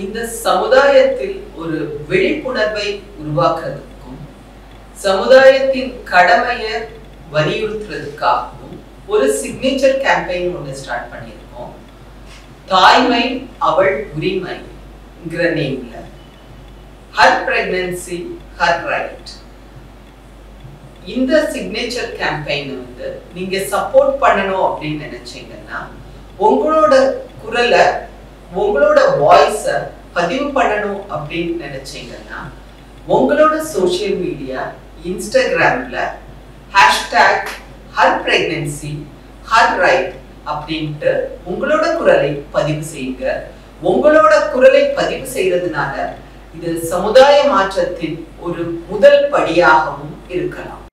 இந்த சமுதாயத்தில் ஒரு விழிப்புணர்வை உருவாக்குறதுக்கும் சமுதாயத்தின் கடமையை வலியுறுத்துறதுக்காகவும் ஒரு சிக்னேச்சர் கேம்பெயின் ஒன்று ஸ்டார்ட் பண்ணியிருக்கோம். தாய்மை அவள் உரிமைங்கிற நேம்ல ஹர் பிரெக்னன்சி ஹர் ரைட். இந்த சிக்னேச்சர் கேம்பெயின் வந்து நீங்க சப்போர்ட் பண்ணணும் அப்படின்னு நினைச்சீங்கன்னா உங்களோட குரலை உங்களோட வாய்ஸை பதிவு பண்ணணும் அப்படின்னு நினைச்சீங்கன்னா உங்களோட சோஷியல் மீடியா இன்ஸ்டாகிராம்ல hashtag her pregnancy her right அப்படின்ட்டு உங்களோட குரலை பதிவு செய்யுங்க. உங்களோட குரலை பதிவு செய்யறதுனால இது சமுதாய மாற்றத்தின் ஒரு முதல் படியாகவும் இருக்கலாம்.